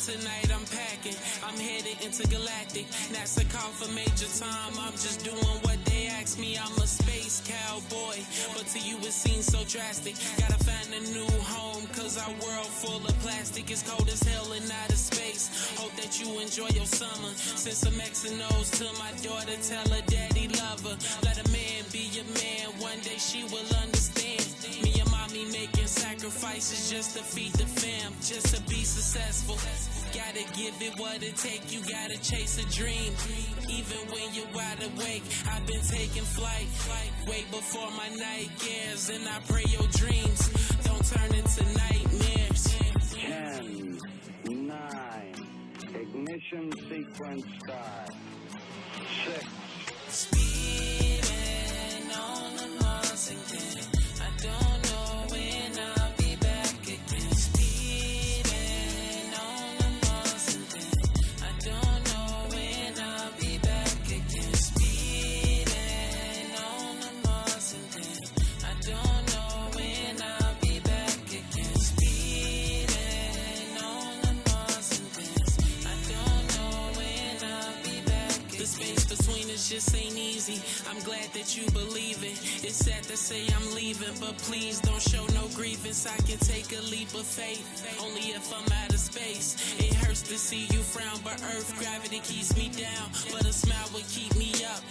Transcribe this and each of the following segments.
tonight I'm packing. I'm headed intergalactic. NASA call for major time. I'm just doing what they ask me. I'm a space cowboy, but to you it seems so drastic. Gotta find a new home, cause our world full of plastic. It's cold as hell in outer space. Hope that you enjoy your summer. Send some X and O's to my daughter. Tell her daddy love her. Let a man be your man. One day she will understand. Me and mommy making sacrifices just to feed the fam, just to be successful. Gotta give it what it take. You gotta chase a dream. Even when you're wide awake, I've been taking flight. Way before my night gears, and I pray your dreams don't turn into nightmares. 10, 9, ignition sequence start. 6. Speeding on the Mars again. I don't know when I'll be back again. Speeding on the Mars again. I don't know when I'll be back again. Speeding on the Mars again. I don't know when I'll be back again. Speeding on the Mars again. I don't know when I'll be back again. The space between us just ain't easy. I'm glad that you believe it. It's sad to say I'm leaving, but please don't show no grievance. I can take a leap of faith, only if I'm out of space. It hurts to see you frown, but Earth gravity keeps me down. But a smile will keep me up.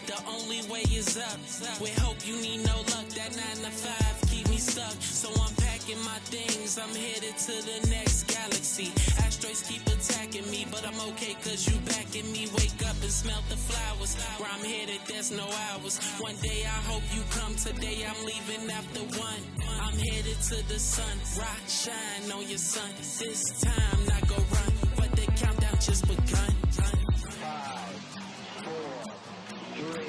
The only way is up. With hope you need no luck. That 9 to 5 keep me stuck. So I'm packing my things. I'm headed to the next galaxy. Asteroids keep attacking me, but I'm okay cause you backing me. Wake up and smell the flowers. Where I'm headed, there's no hours. One day I hope you come. Today I'm leaving after 1. I'm headed to the sun. Rock, shine on your sun. This time not go run, but the countdown just begun. 5, 4, 3,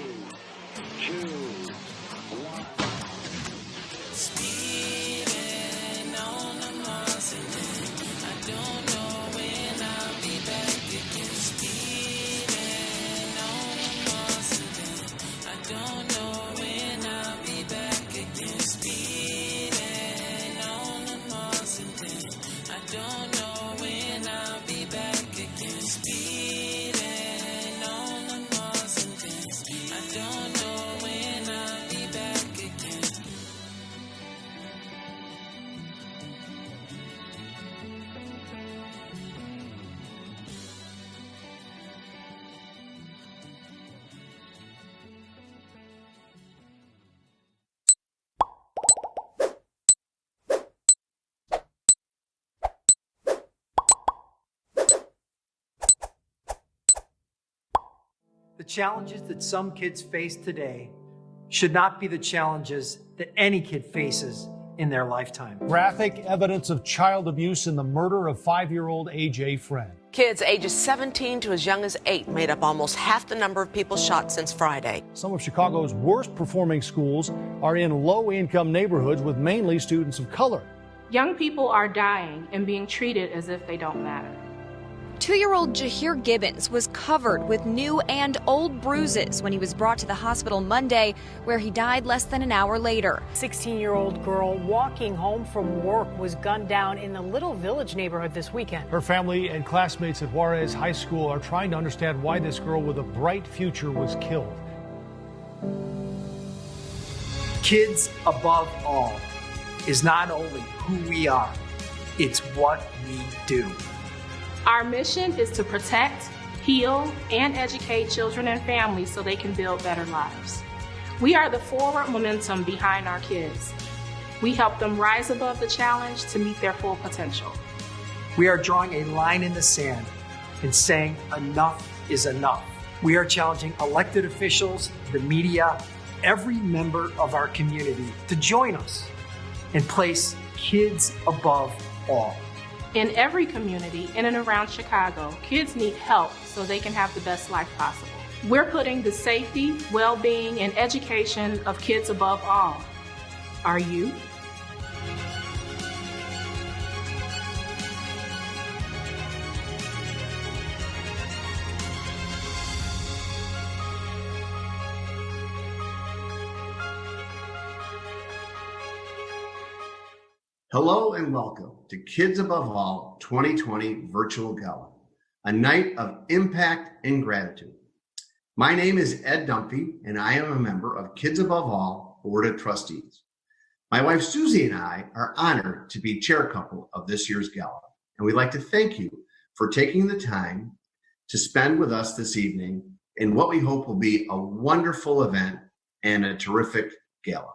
2, 1. Speeding on the Mars again. I don't know when I'll be back again. Speeding on the Mars again. I don't know when I'll be back again. Speeding on the Mars again. I don't know when I'll be back again. Speeding on the Mars again. I don't know when I'll be back again. The challenges that some kids face today should not be the challenges that any kid faces in their lifetime. Graphic evidence of child abuse in the murder of 5-year-old AJ Friend. Kids ages 17 to as young as 8 made up almost half the number of people shot since Friday. Some of Chicago's worst performing schools are in low-income neighborhoods with mainly students of color. Young people are dying and being treated as if they don't matter. 2-year-old Jahir Gibbons was covered with new and old bruises when he was brought to the hospital Monday, where he died less than an hour later. 16-year-old girl walking home from work was gunned down in the Little Village neighborhood this weekend. Her family and classmates at Juarez High School are trying to understand why this girl with a bright future was killed. Kids above all is not only who we are, it's what we do. Our mission is to protect, heal, and educate children and families so they can build better lives. We are the forward momentum behind our kids. We help them rise above the challenge to meet their full potential. We are drawing a line in the sand and saying enough is enough. We are challenging elected officials, the media, every member of our community to join us and place kids above all. In every community in and around Chicago, kids need help so they can have the best life possible. We're putting the safety, well-being, and education of kids above all. Are you? Hello and welcome to Kids Above All 2020 Virtual Gala, a night of impact and gratitude. My name is Ed Dunphy, and I am a member of Kids Above All Board of Trustees. My wife Susie and I are honored to be chair couple of this year's gala, and we'd like to thank you for taking the time to spend with us this evening in what we hope will be a wonderful event and a terrific gala.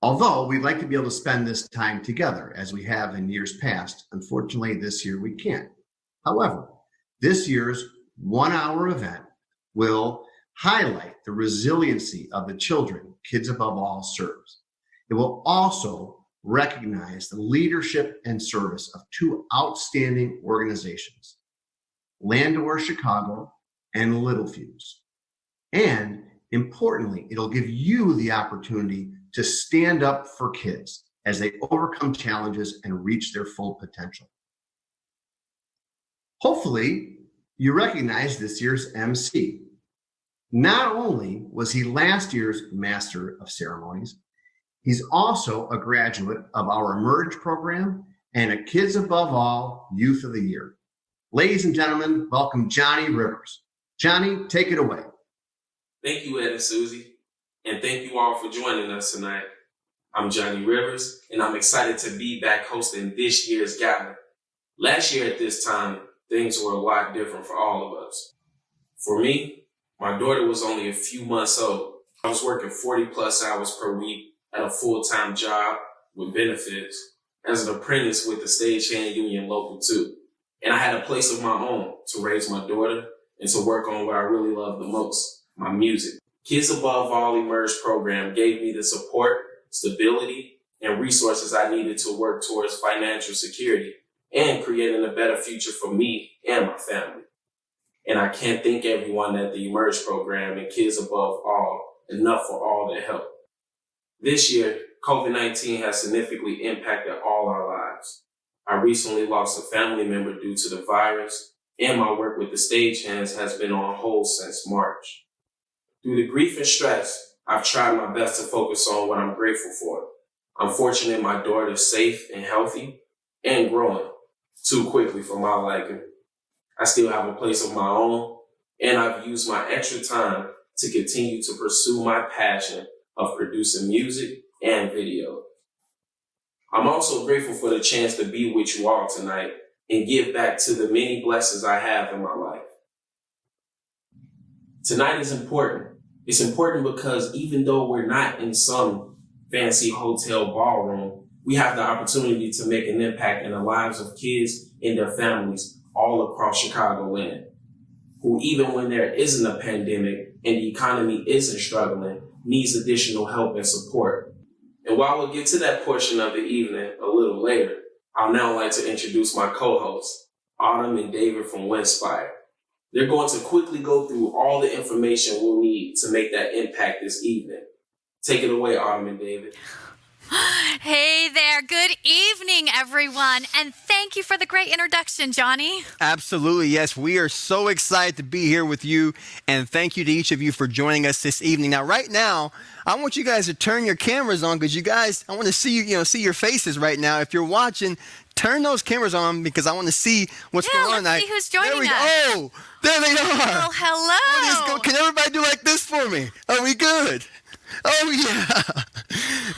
Although we'd like to be able to spend this time together as we have in years past, unfortunately this year we can't. However, this year's 1-hour event will highlight the resiliency of the children Kids Above All serves. It will also recognize the leadership and service of two outstanding organizations, Landor Chicago and Little Fuse. And importantly, it'll give you the opportunity to stand up for kids as they overcome challenges and reach their full potential. Hopefully, you recognize this year's MC. Not only was he last year's Master of Ceremonies, he's also a graduate of our Emerge program and a Kids Above All Youth of the Year. Ladies and gentlemen, welcome Johnny Rivers. Johnny, take it away. Thank you, Ed and Susie, and thank you all for joining us tonight. I'm Johnny Rivers, and I'm excited to be back hosting this year's gala. Last year at this time, things were a lot different for all of us. For me, my daughter was only a few months old. I was working 40 plus hours per week at a full-time job with benefits as an apprentice with the Stagehand Union Local 2. And I had a place of my own to raise my daughter and to work on what I really love the most, my music. Kids Above All Emerge program gave me the support, stability, and resources I needed to work towards financial security and creating a better future for me and my family. And I can't thank everyone at the Emerge program and Kids Above All enough for all their help. This year, COVID-19 has significantly impacted all our lives. I recently lost a family member due to the virus, and my work with the Stagehands has been on hold since March. Through the grief and stress, I've tried my best to focus on what I'm grateful for. I'm fortunate my daughter is safe and healthy and growing too quickly for my liking. I still have a place of my own, and I've used my extra time to continue to pursue my passion of producing music and video. I'm also grateful for the chance to be with you all tonight and give back to the many blessings I have in my life. Tonight is important. It's important because even though we're not in some fancy hotel ballroom, we have the opportunity to make an impact in the lives of kids and their families all across Chicagoland, who even when there isn't a pandemic and the economy isn't struggling, needs additional help and support. And while we'll get to that portion of the evening a little later, I'd now like to introduce my co-hosts, Autumn and David from Winspire. They're going to quickly go through all the information we'll need to make that impact this evening. Take it away, Autumn and David. Hey there. Good evening, everyone. And thank you for the great introduction, Johnny. Absolutely. Yes, we are so excited to be here with you. And thank you to each of you for joining us this evening. Now, right now, I want you guys to turn your cameras on because you guys, I want to see you, see your faces right now. If you're watching, turn those cameras on because I want to see what's going on. Let's see who's joining us. Oh, there they are. Oh, hello. Can everybody do like this for me? Are we good? Oh, yeah.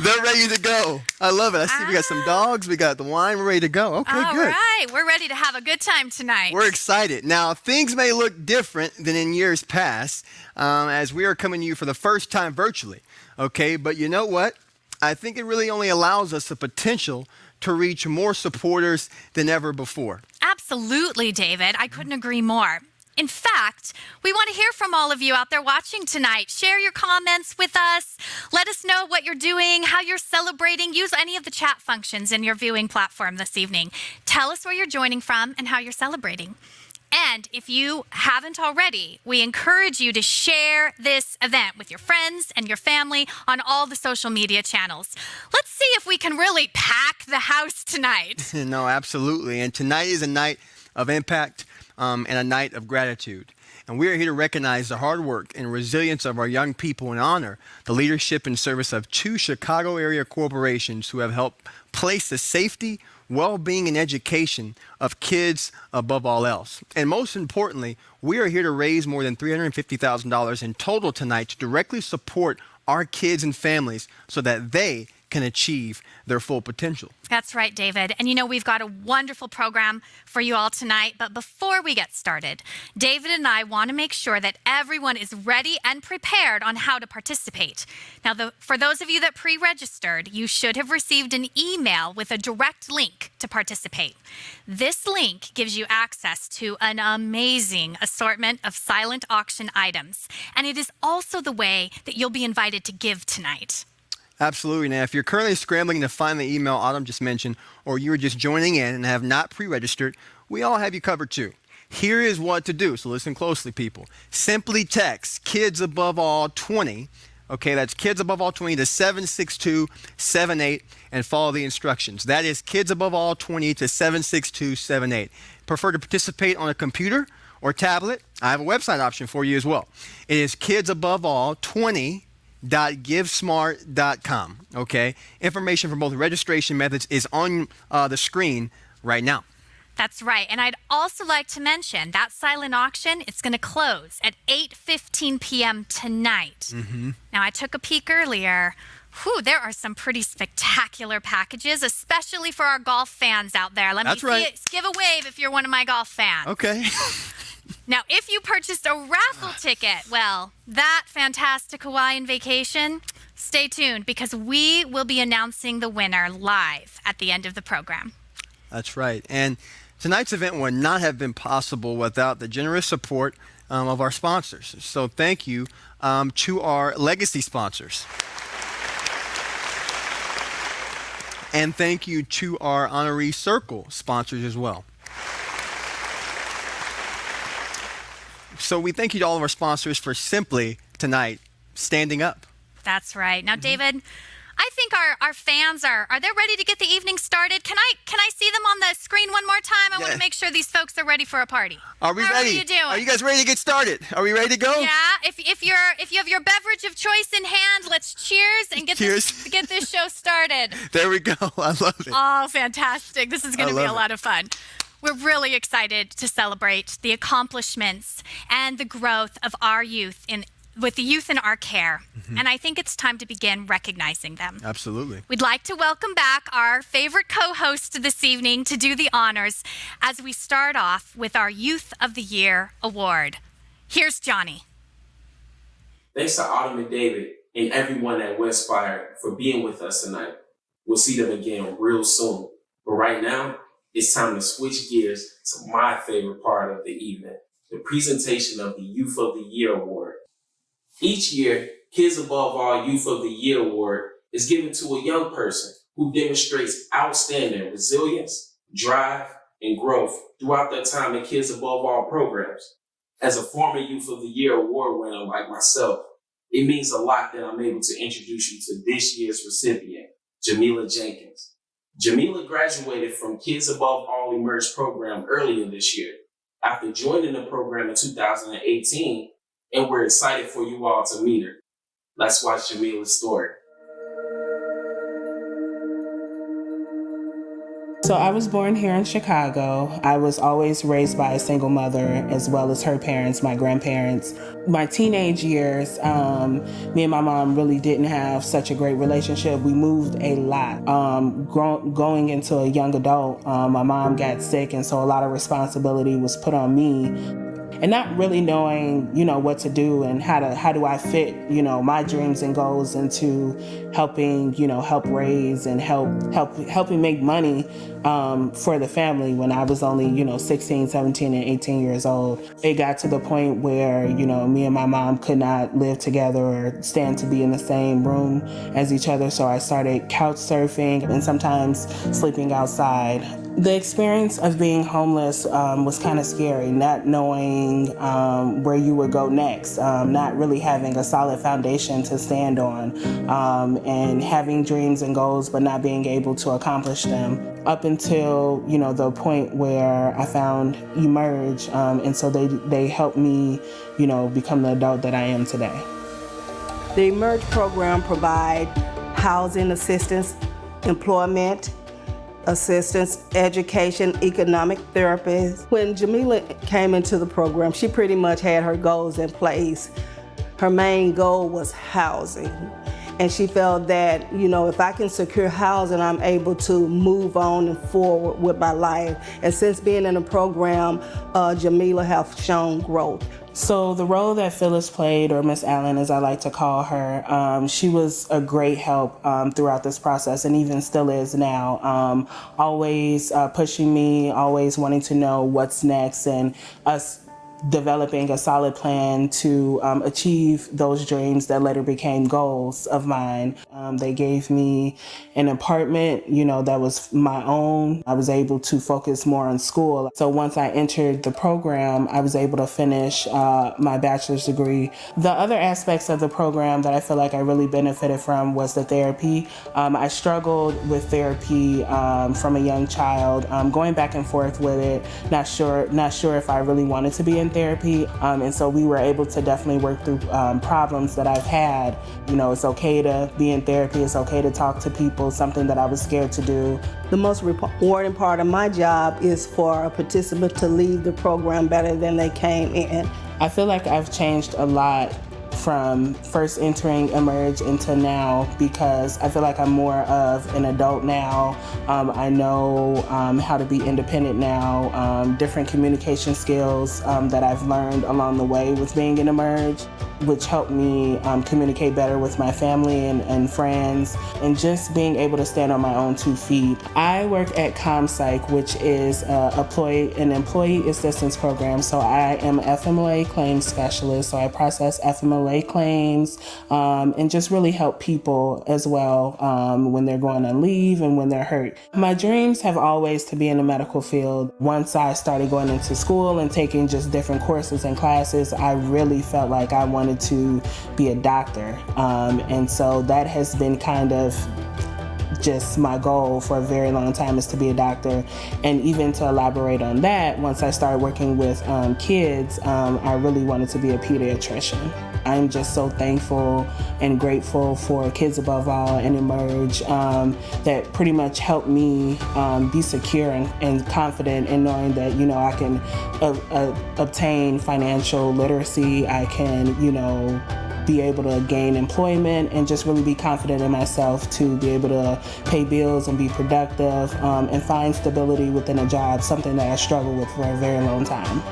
They're ready to go. I love it. I see we got some dogs. We got the wine. We're ready to go. Okay, good. All right. We're ready to have a good time tonight. We're excited. Now, things may look different than in years past as we are coming to you for the first time virtually. Okay, but you know what? I think it really only allows us the potential to reach more supporters than ever before. Absolutely, David. I couldn't agree more. In fact, we want to hear from all of you out there watching tonight. Share your comments with us. Let us know what you're doing, how you're celebrating. Use any of the chat functions in your viewing platform this evening. Tell us where you're joining from and how you're celebrating. And if you haven't already, we encourage you to share this event with your friends and your family on all the social media channels. Let's see if we can really pack the house tonight. No, absolutely. And tonight is a night of impact. and a night of gratitude. And we are here to recognize the hard work and resilience of our young people and honor the leadership and service of 2 Chicago area corporations who have helped place the safety, well-being, and education of kids above all else. And most importantly, we are here to raise more than $350,000 in total tonight to directly support our kids and families so that they can achieve their full potential. That's right, David. And you know, we've got a wonderful program for you all tonight. But before we get started, David and I want to make sure that everyone is ready and prepared on how to participate. Now, for those of you that pre-registered, you should have received an email with a direct link to participate. This link gives you access to an amazing assortment of silent auction items. And it is also the way that you'll be invited to give tonight. Absolutely. Now, if you're currently scrambling to find the email Autumn just mentioned, or you are just joining in and have not pre-registered, we all have you covered too. Here is what to do. So listen closely, people. Simply text kids above all 20. Okay, that's kids above all 20 to 76278 and follow the instructions. That is kids above all 20 to 76278. Prefer to participate on a computer or tablet? I have a website option for you as well. It is kidsabove20.givesmart.com. Okay, information for both registration methods is on the screen right now. That's right. And I'd also like to mention that silent auction, it's going to close at 8:15 p.m. tonight. Now, I took a peek earlier. Whew, there are some pretty spectacular packages, especially for our golf fans out there. Let me see it. Give a wave if you're one of my golf fans. Okay. Now, if you purchased a raffle ticket, well, that fantastic Hawaiian vacation, stay tuned because we will be announcing the winner live at the end of the program. That's right. And tonight's event would not have been possible without the generous support of our sponsors. So thank you to our legacy sponsors. And thank you to our Honoree Circle sponsors as well. So we thank you to all of our sponsors for simply tonight standing up. That's right. Now, David, I think our fans are they ready to get the evening started? Can I see them on the screen one more time? I want to make sure these folks are ready for a party. Are we ready? How are you doing? Are you guys ready to get started? Are we ready to go? Yeah. If you have your beverage of choice in hand, let's cheers and get this show started. There we go. I love it. Oh, fantastic. This is going to be a lot of fun. We're really excited to celebrate the accomplishments and the growth of our youth with the youth in our care. And I think it's time to begin recognizing them. Absolutely. We'd like to welcome back our favorite co-host this evening to do the honors as we start off with our Youth of the Year Award. Here's Johnny. Thanks to Autumn and David and everyone at Westfire for being with us tonight. We'll see them again real soon. But right now, it's time to switch gears to my favorite part of the evening, the presentation of the Youth of the Year Award. Each year, Kids Above All Youth of the Year Award is given to a young person who demonstrates outstanding resilience, drive, and growth throughout their time in Kids Above All programs. As a former Youth of the Year Award winner like myself, it means a lot that I'm able to introduce you to this year's recipient, Jamila Jenkins. Jamila graduated from Kids Above All Emerge program earlier this year after joining the program in 2018, and we're excited for you all to meet her. Let's watch Jamila's story. So I was born here in Chicago. I was always raised by a single mother as well as her parents, my grandparents. My teenage years, me and my mom really didn't have such a great relationship. We moved a lot. Going into a young adult, my mom got sick, and so a lot of responsibility was put on me. And not really knowing, what to do and how do I fit, my dreams and goals into helping, help raise and helping make money for the family when I was only, 16, 17, and 18 years old. It got to the point where, me and my mom could not live together or stand to be in the same room as each other. So I started couch surfing and sometimes sleeping outside. The experience of being homeless was kind of scary, not knowing where you would go next, not really having a solid foundation to stand on, and having dreams and goals but not being able to accomplish them up until, the point where I found Emerge, and so they helped me, become the adult that I am today. The Emerge program provides housing assistance, employment assistance, education, economic therapy. When Jamila came into the program, she pretty much had her goals in place. Her main goal was housing. And she felt that, if I can secure housing, I'm able to move on and forward with my life. And since being in the program, Jamila has shown growth. So the role that Phyllis played, or Miss Allen as I like to call her, she was a great help throughout this process, and even still is now. Always pushing me, always wanting to know what's next, and us developing a solid plan to achieve those dreams that later became goals of mine. They gave me an apartment, that was my own. I was able to focus more on school. So once I entered the program, I was able to finish my bachelor's degree. The other aspects of the program that I feel like I really benefited from was the therapy. I struggled with therapy from a young child, going back and forth with it, not sure if I really wanted to be in therapy, and so we were able to definitely work through problems that I've had. It's okay to be in therapy, it's okay to talk to people, something that I was scared to do. The most rewarding part of my job is for a participant to leave the program better than they came in. I feel like I've changed a lot from first entering Emerge into now, because I feel like I'm more of an adult now. I know how to be independent now, different communication skills that I've learned along the way with being in Emerge, which helped me communicate better with my family and friends, and just being able to stand on my own 2 feet. I work at ComPsych, which is an employee assistance program. So I am FMLA claims specialist. So I process FMLA claims and just really help people as well when they're going on leave and when they're hurt. My dreams have always to be in the medical field. Once I started going into school and taking just different courses and classes, I really felt like I wanted to be a doctor. And so that has been kind of just my goal for a very long time, is to be a doctor. And even to elaborate on that, once I started working with kids, I really wanted to be a pediatrician. I'm just so thankful and grateful for Kids Above All and Emerge that pretty much helped me be secure and confident in knowing that, I can obtain financial literacy, I can, be able to gain employment, and just really be confident in myself to be able to pay bills and be productive and find stability within a job, something that I struggled with for a very long time.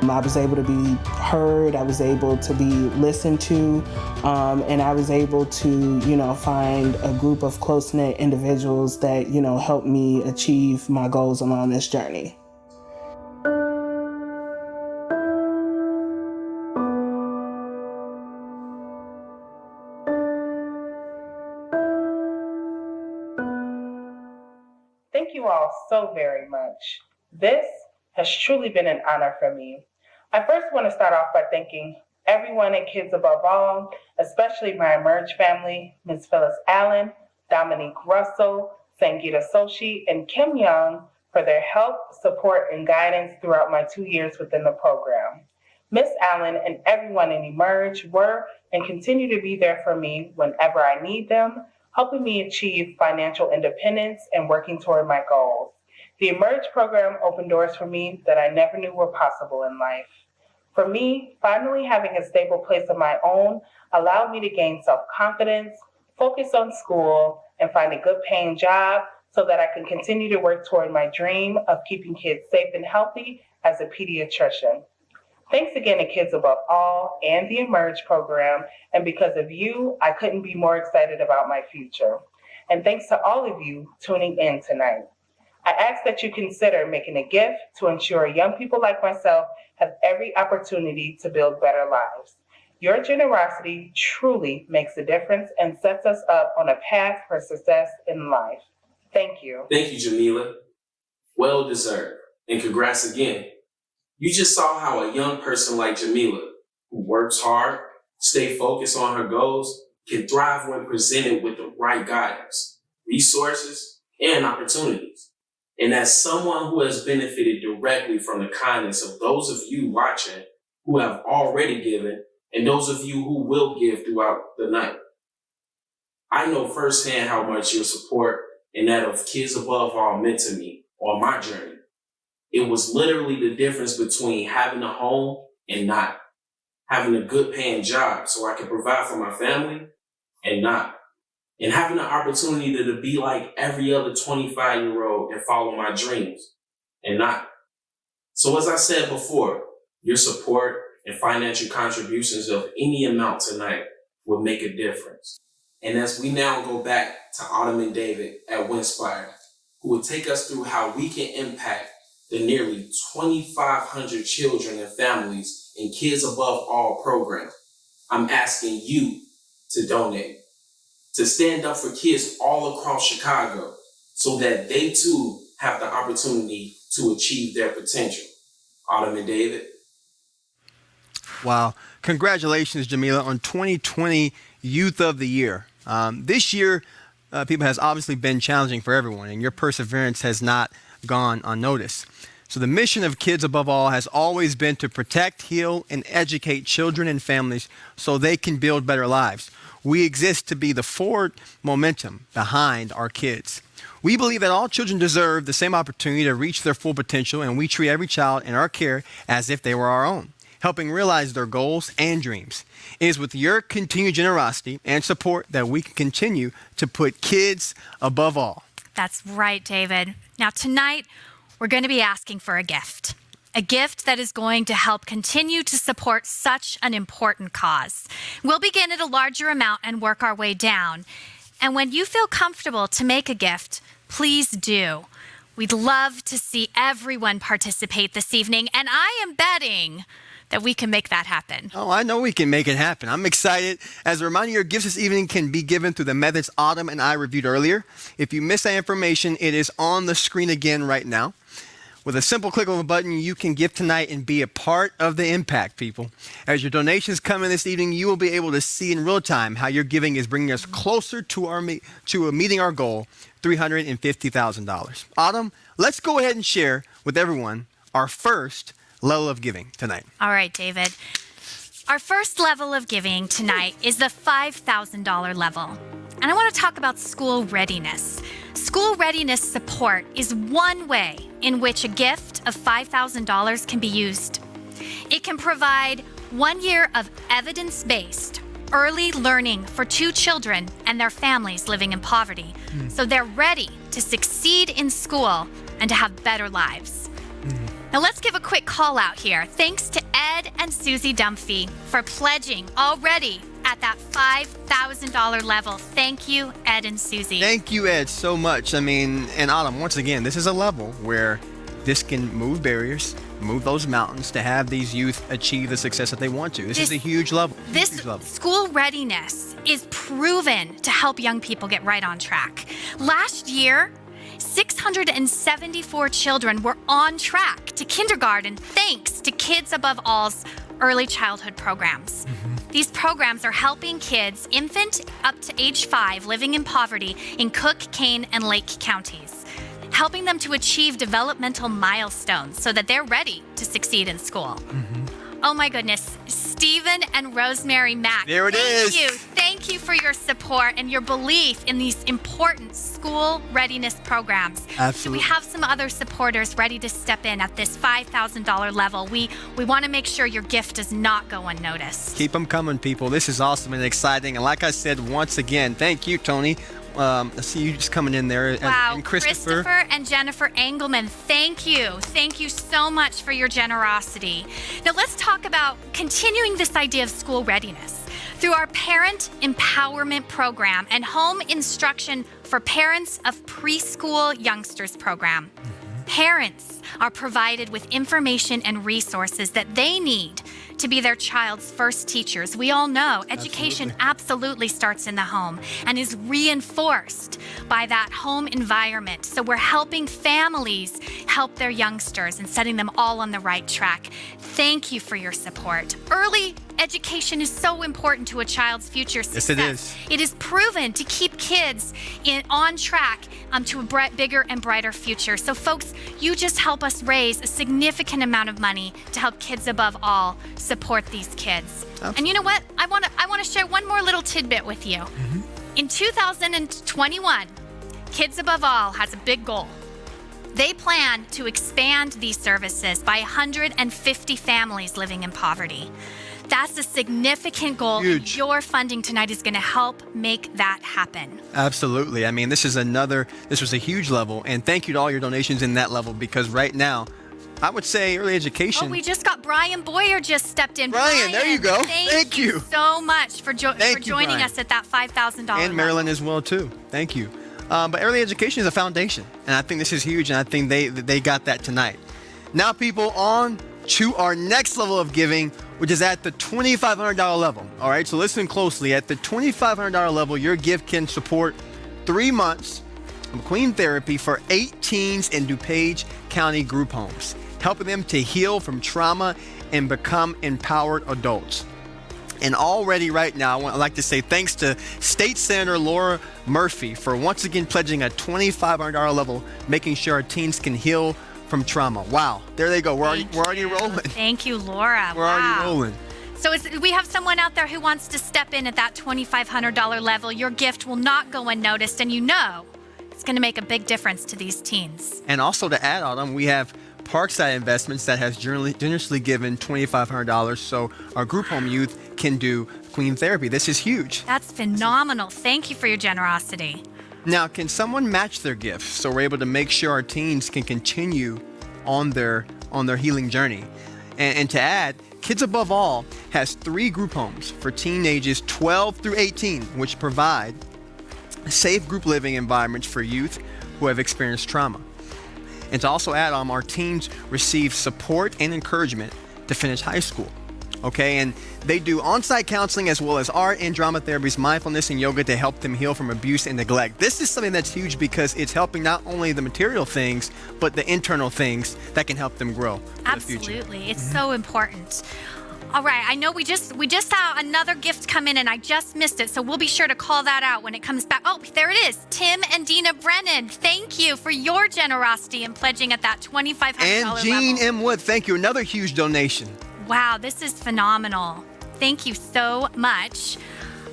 I was able to be heard, I was able to be listened to, and I was able to, find a group of close-knit individuals that, helped me achieve my goals along this journey. Thank you all so very much. This has truly been an honor for me. I first want to start off by thanking everyone at Kids Above All, especially my Emerge family, Ms. Phyllis Allen, Dominique Russell, Sangeeta Soshi, and Kim Young, for their help, support, and guidance throughout my 2 years within the program. Ms. Allen and everyone in Emerge were and continue to be there for me whenever I need them, helping me achieve financial independence and working toward my goals. The Emerge program opened doors for me that I never knew were possible in life. For me, finally having a stable place of my own allowed me to gain self-confidence, focus on school, and find a good paying job so that I can continue to work toward my dream of keeping kids safe and healthy as a pediatrician. Thanks again to Kids Above All and the Emerge program, and because of you, I couldn't be more excited about my future. And thanks to all of you tuning in tonight. I ask that you consider making a gift to ensure young people like myself have every opportunity to build better lives. Your generosity truly makes a difference and sets us up on a path for success in life. Thank you. Thank you, Jamila. Well deserved. And congrats again. You just saw how a young person like Jamila, who works hard, stay focused on her goals, can thrive when presented with the right guidance, resources, and opportunities. And as someone who has benefited directly from the kindness of those of you watching who have already given, and those of you who will give throughout the night, I know firsthand how much your support and that of Kids Above All meant to me on my journey. It was literally the difference between having a home and not, having a good paying job so I could provide for my family and not, and having the opportunity to be like every other 25-year-old and follow my dreams and not. So as I said before, your support and financial contributions of any amount tonight would make a difference. And as we now go back to Autumn and David at Winspire, who will take us through how we can impact the nearly 2,500 children and families in Kids Above All program, I'm asking you to donate, to stand up for kids all across Chicago so that they too have the opportunity to achieve their potential. Autumn and David. Wow. Congratulations, Jamila, on 2020 Youth of the Year. This year, people has obviously been challenging for everyone, and your perseverance has not gone unnoticed. So the mission of Kids Above All has always been to protect, heal, and educate children and families so they can build better lives. We exist to be the forward momentum behind our kids. We believe that all children deserve the same opportunity to reach their full potential, and we treat every child in our care as if they were our own, helping realize their goals and dreams. It is with your continued generosity and support that we can continue to put kids above all. That's right, David. Now, tonight, we're going to be asking for a gift that is going to help continue to support such an important cause. We'll begin at a larger amount and work our way down. And when you feel comfortable to make a gift, please do. We'd love to see everyone participate this evening, and I am betting that we can make that happen. Oh, I know we can make it happen. I'm excited. As a reminder, your gifts this evening can be given through the methods Autumn and I reviewed earlier. If you missed that information, it is on the screen again right now. With a simple click of a button, you can give tonight and be a part of the impact, people. As your donations come in this evening, you will be able to see in real time how your giving is bringing us closer to meeting our goal, $350,000. Autumn, let's go ahead and share with everyone our first level of giving tonight. All right, David. Our first level of giving tonight is the $5,000 level. And I want to talk about school readiness. School readiness support is one way in which a gift of $5,000 can be used. It can provide 1 year of evidence-based early learning for 2 children and their families living in poverty, so they're ready to succeed in school and to have better lives. Now let's give a quick call out here. Thanks to Ed and Susie Dunphy for pledging already at that $5,000 level. Thank you, Ed and Susie. Thank you, Ed, so much. I mean, and Autumn, once again, this is a level where this can move barriers, move those mountains to have these youth achieve the success that they want to. This is a huge level. This school readiness is proven to help young people get right on track. Last year, 674 children were on track to kindergarten thanks to Kids Above All's early childhood programs. These programs are helping kids, infant up to age 5, living in poverty in Cook, Kane, and Lake counties, helping them to achieve developmental milestones so that they're ready to succeed in school. Oh my goodness, Stephen and Rosemary Mack. There it is. Thank you for your support and your belief in these important school readiness programs. Absolutely. So we have some other supporters ready to step in at this $5,000 level. We want to make sure your gift does not go unnoticed. Keep them coming, people. This is awesome and exciting. And like I said, once again, thank you, Tony. I see you just coming in there. Wow, and Christopher and Jennifer Engelman, thank you. Thank you so much for your generosity. Now let's talk about continuing this idea of school readiness through our Parent Empowerment Program and Home Instruction for Parents of Preschool Youngsters program. Parents are provided with information and resources that they need to be their child's first teachers. We all know education absolutely starts in the home and is reinforced by that home environment. So we're helping families help their youngsters and setting them all on the right track. Thank you for your support. Early education is so important to a child's future success. Yes, it is. It is proven to keep kids on track to a bigger and brighter future. So folks, you just help us raise a significant amount of money to help Kids Above All support these kids. Absolutely. And you know what? I want to share one more little tidbit with you. Mm-hmm. In 2021, Kids Above All has a big goal. They plan to expand these services by 150 families living in poverty. That's a significant goal. Huge. And your funding tonight is going to help make that happen. Absolutely. I mean, this was a huge level. And thank you to all your donations in that level, because right now, I would say early education. Oh, we just got Brian Boyer just stepped in. Brian, there you go. Thank you so much for joining us at that $5,000 And Marilyn as well, too. Thank you. But early education is a foundation. And I think this is huge. And I think they got that tonight. Now, people, on to our next level of giving, which is at the $2,500 level. All right, so listen closely. At the $2,500 level, your gift can support 3 months of Queen Therapy for 8 teens in DuPage County group homes, helping them to heal from trauma and become empowered adults. And already right now, I'd like to say thanks to State Senator Laura Murphy for once again pledging a $2,500 level, making sure our teens can heal from trauma. Wow, there they go. We're already rolling. Thank you, Laura. We're already rolling. So we have someone out there who wants to step in at that $2,500 level. Your gift will not go unnoticed, and you know it's going to make a big difference to these teens. And also to add on them, we have Parkside Investments that has generously given $2,500 so our group home youth can do Queen Therapy. This is huge. That's phenomenal. Thank you for your generosity. Now, can someone match their gifts so we're able to make sure our teens can continue on their healing journey? And to add, Kids Above All has 3 group homes for teenagers 12 through 18, which provide safe group living environments for youth who have experienced trauma. And to also add on, our teens receive support and encouragement to finish high school. Okay, and they do on-site counseling as well as art and drama therapies, mindfulness and yoga to help them heal from abuse and neglect. This is something that's huge because it's helping not only the material things, but the internal things that can help them grow for the future. Absolutely, it's so important. All right, I know we just saw another gift come in and I just missed it, so we'll be sure to call that out when it comes back. Oh, there it is. Tim and Dina Brennan, thank you for your generosity in pledging at that $2,500 And Jean level. M. Wood, thank you. Another huge donation. Wow, this is phenomenal. Thank you so much.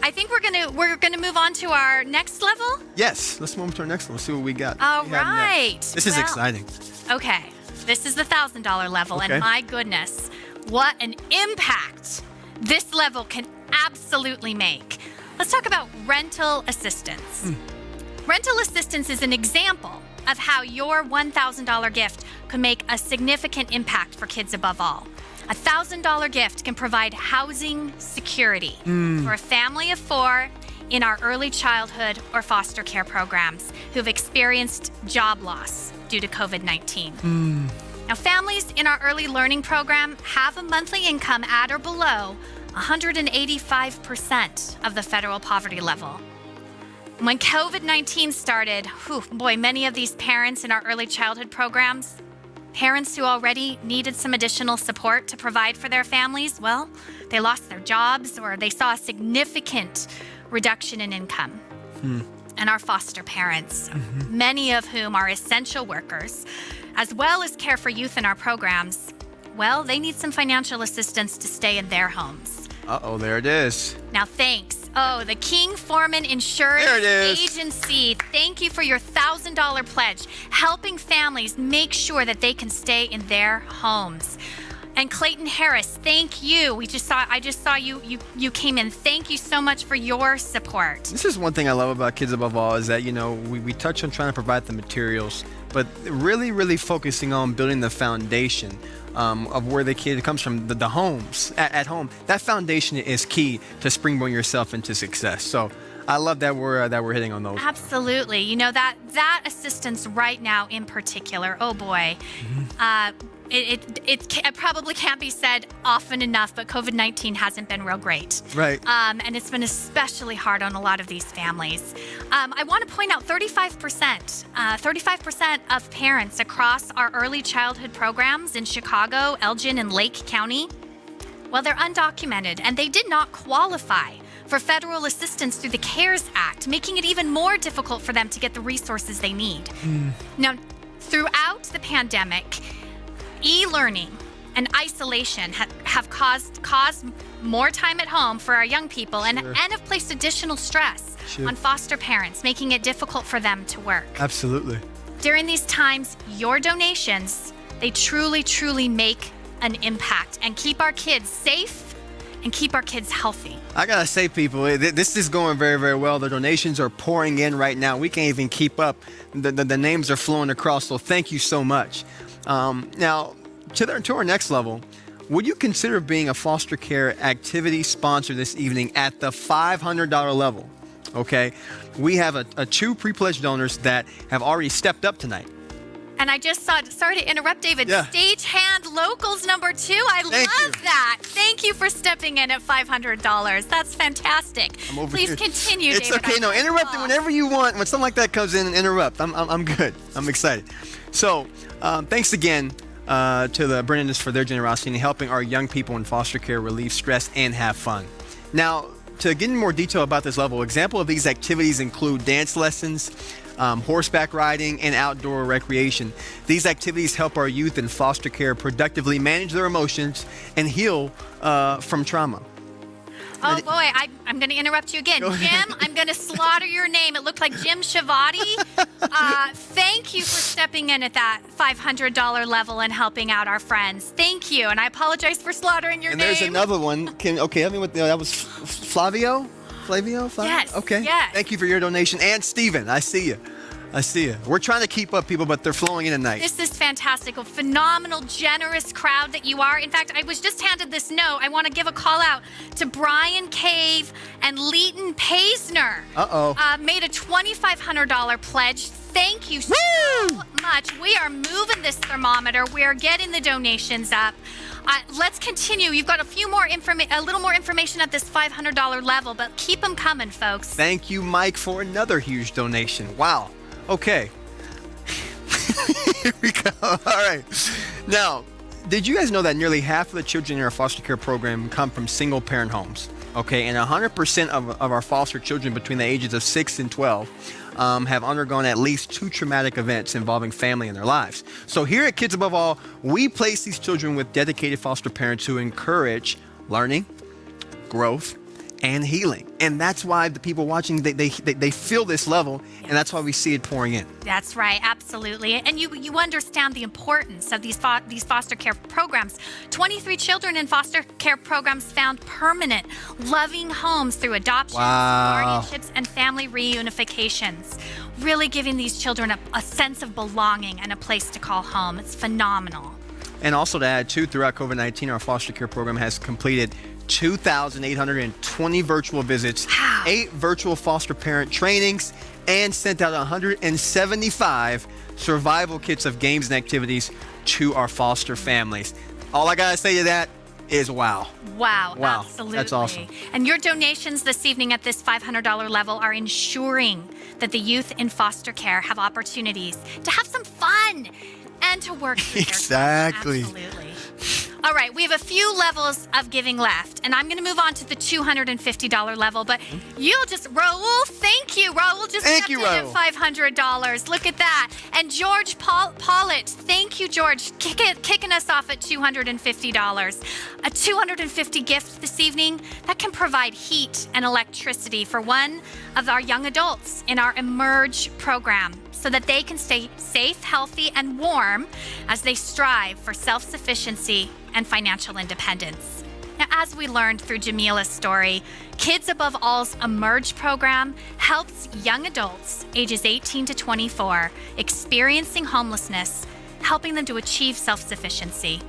I think we're gonna move on to our next level. Yes, let's move to our next level. See what we got. All right. This is exciting. Okay, this is the $1,000 level, Okay. and my goodness, what an impact this level can absolutely make. Let's talk about rental assistance. Rental assistance is an example of how your $1,000 gift could make a significant impact for Kids Above All. A $1,000 gift can provide housing security for a family of 4 in our early childhood or foster care programs who've experienced job loss due to COVID-19. Now, families in our early learning program have a monthly income at or below 185% of the federal poverty level. When COVID-19 started, many of these parents in our early childhood programs, parents who already needed some additional support to provide for their families, well, they lost their jobs or they saw a significant reduction in income. And our foster parents, many of whom are essential workers, as well as care for youth in our programs, well, they need some financial assistance to stay in their homes. Uh-oh, there it is. Now, thanks. Oh, the King Foreman Insurance There it is. Agency. Thank you for your $1,000 pledge, helping families make sure that they can stay in their homes. And Clayton Harris, thank you. I just saw you came in. Thank you so much for your support. This is one thing I love about Kids Above All is that, we touch on trying to provide the materials, but really, really focusing on building the foundation of where the kid comes from, the homes, at home. That foundation is key to springboarding yourself into success. So I love that we're hitting on those. Absolutely. You know, that assistance right now in particular, oh boy. It probably can't be said often enough, but COVID-19 hasn't been real great. Right. And it's been especially hard on a lot of these families. I want to point out 35% of parents across our early childhood programs in Chicago, Elgin, and Lake County, well, they're undocumented and they did not qualify for federal assistance through the CARES Act, making it even more difficult for them to get the resources they need. Now, throughout the pandemic, e-learning and isolation have caused more time at home for our young people and have placed additional stress on foster parents, making it difficult for them to work. Absolutely. During these times, your donations, they truly, truly make an impact and keep our kids safe and keep our kids healthy. I gotta say, people, this is going very, very well. The donations are pouring in right now. We can't even keep up. The names are flowing across, so thank you so much. Now, to our next level, would you consider being a foster care activity sponsor this evening at the $500 level? Okay, we have two pre-pledged donors that have already stepped up tonight. And I just sorry to interrupt, David. Yeah. Stagehand Locals number 2. I love that. Thank you for stepping in at $500. That's fantastic. Please continue, It's David. okay. No, interrupt it whenever you want. When something like that comes in, interrupt. I'm good. I'm excited. So, thanks again to the Brennans for their generosity in helping our young people in foster care relieve stress and have fun. Now, to get in more detail about this level, example of these activities include dance lessons, horseback riding, and outdoor recreation. These activities help our youth in foster care productively manage their emotions and heal from trauma. Oh boy, I'm going to interrupt you again. Jim, I'm going to slaughter your name. It looked like Jim Shavati. Thank you for stepping in at that $500 level and helping out our friends. Thank you. And I apologize for slaughtering your name. And there's another one. Help me with that was Flavio? Flavio? Yes. Okay. Yes. Thank you for your donation. And Steven, I see you. We're trying to keep up, people, but they're flowing in tonight. This is fantastic. A phenomenal, generous crowd that you are. In fact, I was just handed this note. I want to give a call out to Brian Cave and Leighton Paisner. Made a $2,500 pledge. Thank you so much. We are moving this thermometer. We are getting the donations up. Let's continue. You've got a little more information at this $500 level, but keep them coming, folks. Thank you, Mike, for another huge donation. Wow. Okay. Here we go. All right. Now, did you guys know that nearly half of the children in our foster care program come from single-parent homes? Okay, and 100% of our foster children between the ages of 6 and 12 have undergone at least 2 traumatic events involving family in their lives. So here at Kids Above All, we place these children with dedicated foster parents who encourage learning, growth, and healing. And that's why the people watching, they feel this level, and that's why we see it pouring in. That's right, absolutely. And you understand the importance of these foster care programs. 23 children in foster care programs found permanent, loving homes through adoptions, guardianships, and family reunifications. Really giving these children a sense of belonging and a place to call home. It's phenomenal. And also to add, too, throughout COVID-19, our foster care program has completed 2,820 virtual visits, 8 virtual foster parent trainings, and sent out 175 survival kits of games and activities to our foster families. All I gotta say to that is wow. Wow, absolutely. That's awesome. And your donations this evening at this $500 level are ensuring that the youth in foster care have opportunities to have some fun and to work through Exactly. Their absolutely. All right, we have a few levels of giving left, and I'm going to move on to the $250 level, but you'll just, Raul, thank you. Raul just stepped in at $500. Look at that. And George Pollitt, thank you, George, kicking us off at $250. A $250 gift this evening that can provide heat and electricity for one of our young adults in our Emerge program, so that they can stay safe, healthy, and warm as they strive for self-sufficiency and financial independence. Now, as we learned through Jamila's story, Kids Above All's Emerge program helps young adults ages 18 to 24 experiencing homelessness, helping them to achieve self-sufficiency.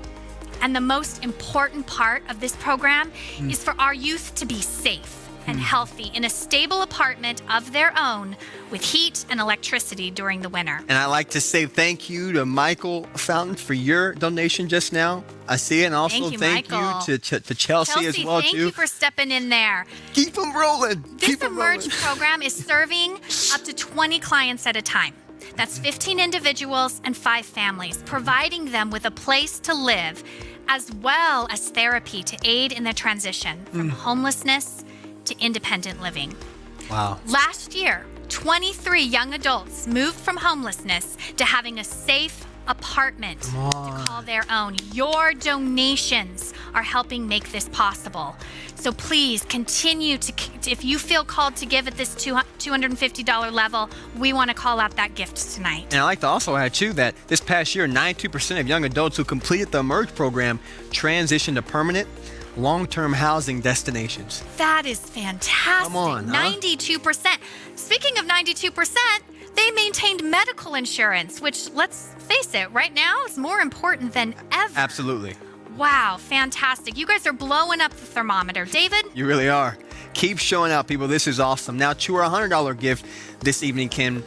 And the most important part of this program is for our youth to be safe, and healthy in a stable apartment of their own with heat and electricity during the winter. And I'd like to say thank you to Michael Fountain for your donation just now. I see it. And also thank you to Chelsea as well, thank you for stepping in there. Keep them rolling. This Emerge program is serving up to 20 clients at a time. That's 15 individuals and 5 families, providing them with a place to live, as well as therapy to aid in the transition from homelessness to independent living. Wow. Last year, 23 young adults moved from homelessness to having a safe apartment to call their own. Your donations are helping make this possible. So please continue to, if you feel called to give at this $250 level, we want to call out that gift tonight. And I'd like to also add, too, that this past year, 92% of young adults who completed the Emerge program transitioned to permanent, long-term housing destinations. That is fantastic. Come on, huh? 92%. Speaking of 92%, they maintained medical insurance, which, let's face it, right now is more important than ever. Absolutely. Wow, fantastic. You guys are blowing up the thermometer. David? You really are. Keep showing up, people. This is awesome. Now, to our $100 gift this evening, can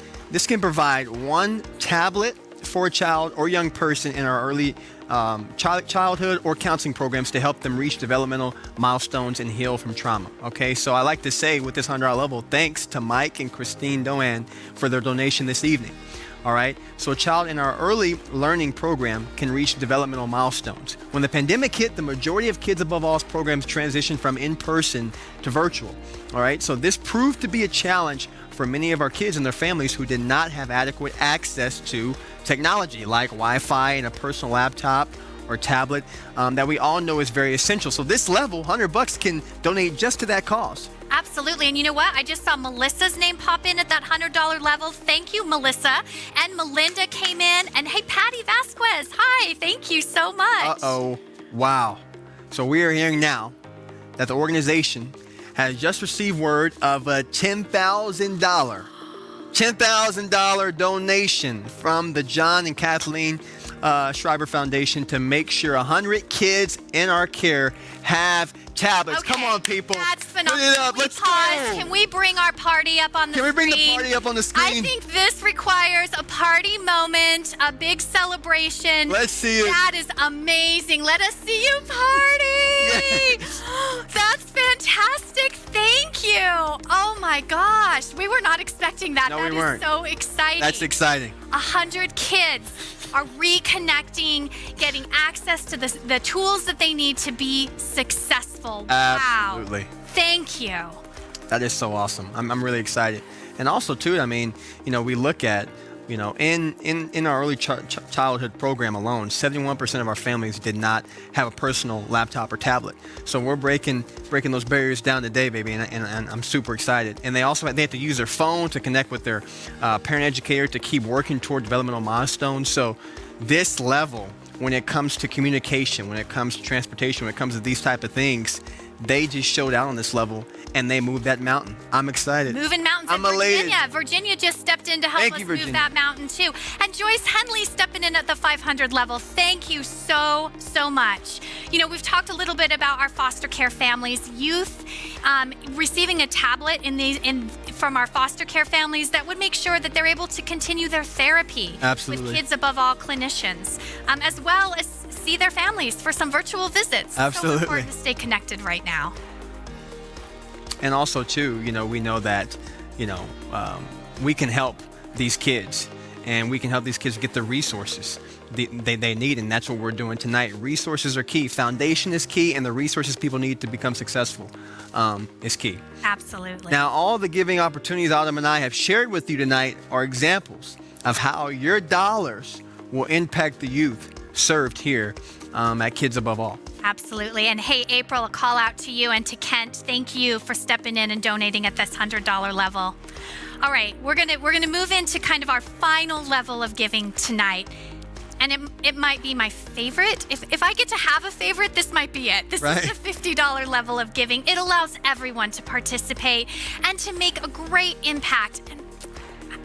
provide one tablet for a child or young person in our early childhood or counseling programs to help them reach developmental milestones and heal from trauma. Okay, so I like to say with this $100 level, thanks to Mike and Christine Doan for their donation this evening. All right, so a child in our early learning program can reach developmental milestones. When the pandemic hit, the majority of Kids Above All's programs transitioned from in-person to virtual. All right, so this proved to be a challenge for many of our kids and their families who did not have adequate access to technology like Wi-Fi and a personal laptop or tablet that we all know is very essential. So this level, $100, can donate just to that cause. Absolutely. And you know what? I just saw Melissa's name pop in at that $100 level. Thank you, Melissa. And Melinda came in. And hey, Patty Vasquez. Hi. Thank you so much. Uh-oh. Wow. So we are hearing now that the organization has just received word of a $10,000 donation from the John and Kathleen Schreiber Foundation to make sure 100 kids in our care have tablets. Okay, come on, people. That's phenomenal. Put it up. Let's pause. go. Can we bring our party up on the screen? Can we bring the party up on the screen? I think this requires a party moment, a big celebration. Let's see it. That is amazing. Let us see you party. That's fantastic. Thank you. Oh my gosh. We were not expecting that. No, That we is weren't. so exciting. That's exciting. 100 kids are reconnecting, getting access to the tools that they need to be successful. Absolutely. Wow. Thank you. That is so awesome. I'm really excited. And also, too, I mean, we look at, in our early childhood program alone, 71% of our families did not have a personal laptop or tablet. So we're breaking those barriers down today, baby, and I'm super excited. And they have to use their phone to connect with their parent educator to keep working toward developmental milestones. So this level, when it comes to communication, when it comes to transportation, when it comes to these type of things, they just showed out on this level and they moved that mountain. I'm excited. Moving mountains I'm in elated. Virginia. Virginia just stepped in to help Thank us you, move Virginia. that mountain too. And Joyce Henley stepping in at the 500 level. Thank you so much. We've talked a little bit about our foster care families, youth receiving a tablet from our foster care families that would make sure that they're able to continue their therapy. Absolutely. With Kids Above All clinicians, as well as see their families for some virtual visits. Absolutely. So important to stay connected right now. And also, too, we know that, we can help these kids and we can help these kids get the resources they need. And that's what we're doing tonight. Resources are key. Foundation is key. And the resources people need to become successful is key. Absolutely. Now, all the giving opportunities Autumn and I have shared with you tonight are examples of how your dollars will impact the youth served here at Kids Above All. Absolutely. And hey, April, a call out to you and to Kent. Thank you for stepping in and donating at this $100 level. All right, we're gonna move into kind of our final level of giving tonight. And it might be my favorite. If I get to have a favorite, this might be it. This is the $50 level of giving. It allows everyone to participate and to make a great impact. And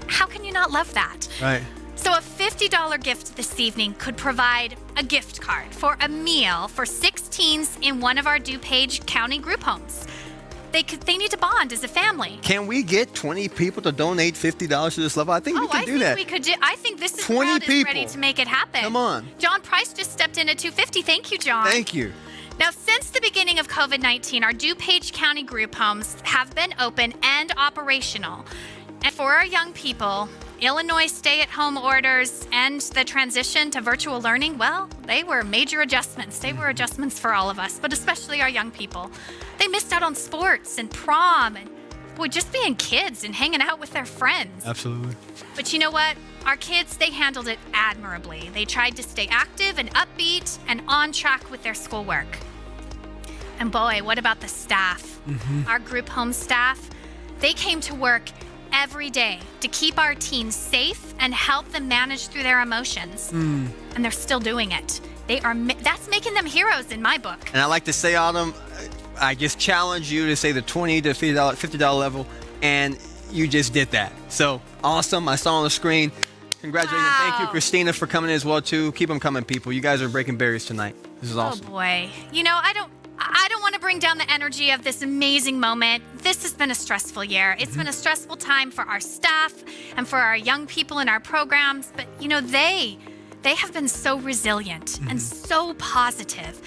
how can you not love that? Right. So a $50 gift this evening could provide a gift card for a meal for 6 teens in one of our DuPage County group homes. they need to bond as a family. Can we get 20 people to donate $50 to this level? I think we can do that. I think this is 20 crowd people. is ready to make it happen. Come on. John Price just stepped in at $250. Thank you, John. Thank you. Now, since the beginning of COVID-19, our DuPage County group homes have been open and operational. And for our young people, Illinois stay-at-home orders and the transition to virtual learning, well, they were major adjustments. They were adjustments for all of us, but especially our young people. They missed out on sports and prom and, boy, just being kids and hanging out with their friends. Absolutely. But you know what? Our kids, they handled it admirably. They tried to stay active and upbeat and on track with their schoolwork. And boy, what about the staff? Our group home staff, they came to work every day to keep our teens safe and help them manage through their emotions. And they're still doing it. That's making them heroes in my book. And I like to say, Autumn, I just challenge you to say the $20 to $50 level, and you just did that. So awesome. I saw on the screen. Congratulations. Wow. Thank you, Christina, for coming in as well, too. Keep them coming, people. You guys are breaking barriers tonight. This is awesome. Oh, boy. You know, I don't want to bring down the energy of this amazing moment. This has been a stressful year. It's been a stressful time for our staff and for our young people in our programs. But, you know, they have been so resilient and so positive.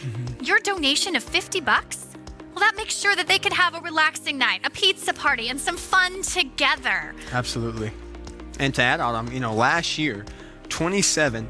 Your donation of $50, well, that makes sure that they can have a relaxing night, a pizza party, and some fun together. Absolutely. And to add on, you know, last year, 27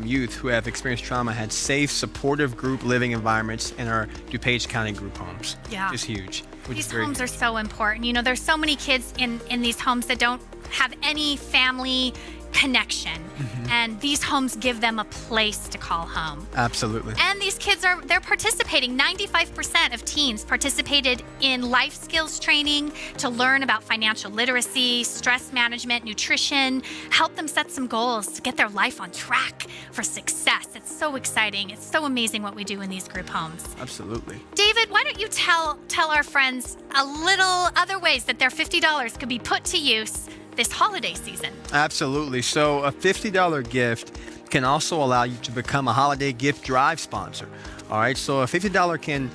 youth who have experienced trauma had safe, supportive group living environments in our DuPage County group homes. Yeah. It's huge. These homes are so important. You know, there's so many kids in these homes that don't have any family connection. And these homes give them a place to call home. Absolutely. And these kids they're participating. 95% of teens participated in life skills training to learn about financial literacy, stress management, nutrition, help them set some goals to get their life on track for success. It's so exciting. It's so amazing what we do in these group homes. Absolutely. David, why don't you tell our friends a little other ways that their $50 could be put to use this holiday season? Absolutely. So a $50 gift can also allow you to become a holiday gift drive sponsor. All right. So a $50 can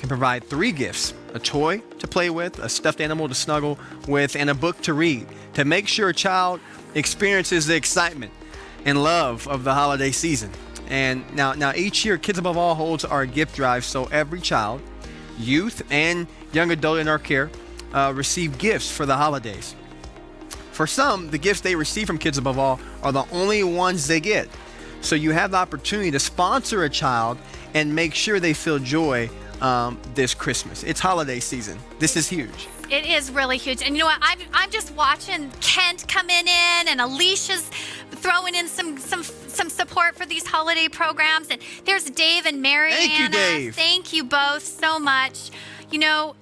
provide 3 gifts: a toy to play with, a stuffed animal to snuggle with, and a book to read, to make sure a child experiences the excitement and love of the holiday season. And now each year, Kids Above All holds our gift drive, so every child, youth, and young adult in our care receive gifts for the holidays. For some, the gifts they receive from Kids Above All are the only ones they get. So you have the opportunity to sponsor a child and make sure they feel joy this Christmas. It's holiday season. This is huge. It is really huge. And you know what? I'm just watching Kent coming in, and Alicia's throwing in some support for these holiday programs. And there's Dave and Mary Thank you, Dave. Thank you both so much. You know,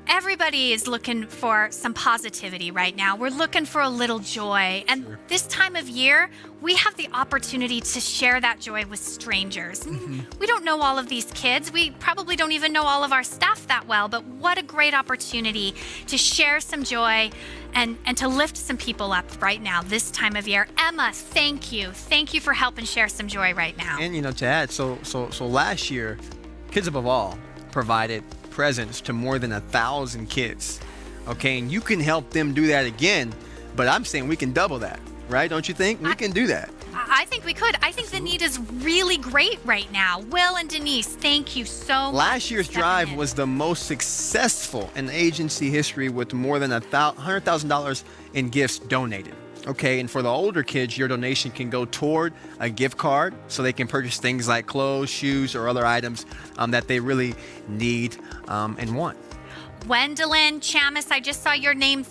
everybody is looking for some positivity right now. We're looking for a little joy. And this time of year, we have the opportunity to share that joy with strangers. We don't know all of these kids. We probably don't even know all of our staff that well, but what a great opportunity to share some joy and to lift some people up right now this time of year. Emma, thank you. Thank you for helping share some joy right now. And, you know, to add, so last year, Kids Above All provided presents to more than 1,000 kids. Okay, and you can help them do that again, but I'm saying we can double that, right? Don't you think? We can do that. I think we could. I think the need is really great right now. Will and Denise, thank you so much. Last year's drive was the most successful in agency history, with more than $100,000 in gifts donated. Okay, and for the older kids, your donation can go toward a gift card so they can purchase things like clothes, shoes, or other items that they really need and want. Gwendolyn, Chamis, I just saw your names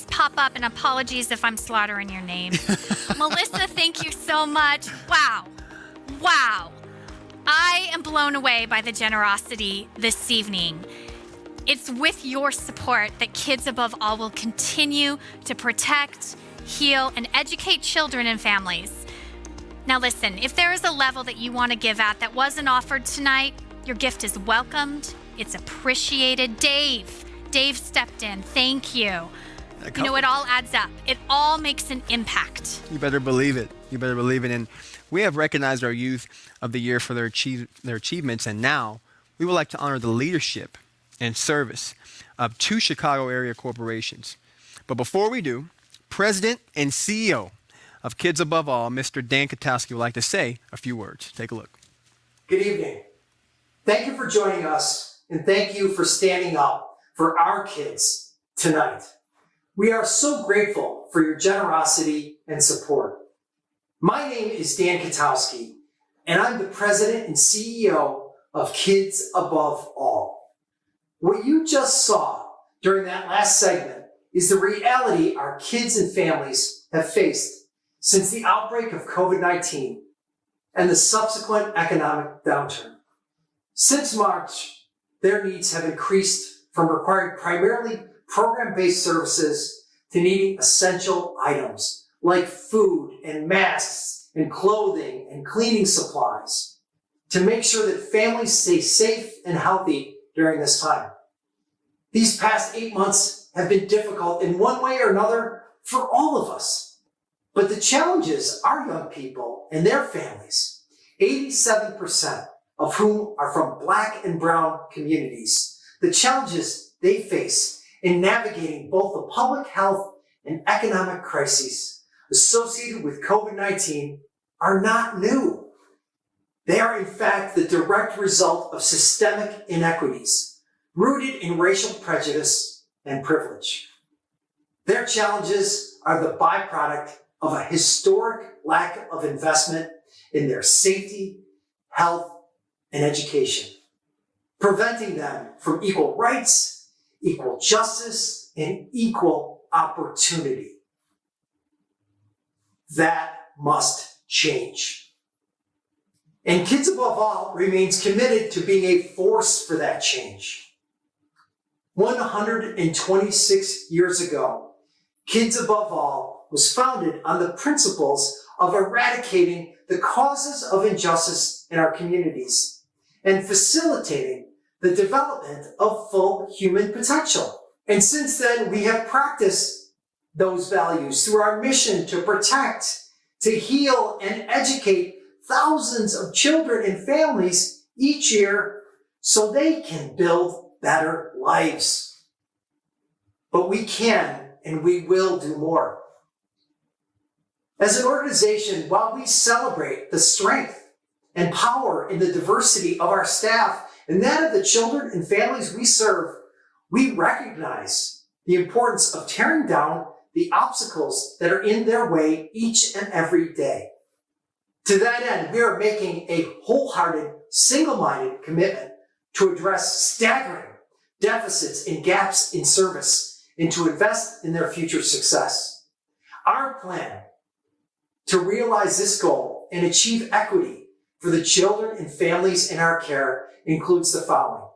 pop up, and apologies if I'm slaughtering your name. Melissa, thank you so much. Wow. I am blown away by the generosity this evening. It's with your support that Kids Above All will continue to protect, heal, and educate children and families. Now listen, if there is a level that you want to give at that wasn't offered tonight, your gift is welcomed. It's appreciated. Dave stepped in. Thank you. You know, it all adds up. It all makes an impact. You better believe it. And we have recognized our youth of the year for their achievements, and now we would like to honor the leadership and service of 2 Chicago area corporations. But before we do, President and CEO of Kids Above All, Mr. Dan Katowski, would like to say a few words. Take a look. Good evening. Thank you for joining us, and thank you for standing up for our kids tonight. We are so grateful for your generosity and support. My name is Dan Katowski, and I'm the President and CEO of Kids Above All. What you just saw during that last segment is the reality our kids and families have faced since the outbreak of COVID-19 and the subsequent economic downturn. Since March, their needs have increased from requiring primarily program-based services to needing essential items like food and masks and clothing and cleaning supplies to make sure that families stay safe and healthy during this time. These past 8 months have been difficult in one way or another for all of us. But the challenges our young people and their families, 87% of whom are from Black and brown communities, the challenges they face in navigating both the public health and economic crises associated with COVID-19 are not new. They are in fact the direct result of systemic inequities rooted in racial prejudice and privilege. Their challenges are the byproduct of a historic lack of investment in their safety, health, and education, preventing them from equal rights, equal justice, and equal opportunity. That must change. And Kids Above All remains committed to being a force for that change. 126 years ago, Kids Above All was founded on the principles of eradicating the causes of injustice in our communities and facilitating the development of full human potential. And since then, we have practiced those values through our mission to protect, to heal, and educate thousands of children and families each year so they can build better lives. But we can and we will do more. As an organization, while we celebrate the strength and power in the diversity of our staff and that of the children and families we serve, we recognize the importance of tearing down the obstacles that are in their way each and every day. To that end, we are making a wholehearted, single-minded commitment to address staggering deficits and gaps in service and to invest in their future success. Our plan to realize this goal and achieve equity for the children and families in our care includes the following: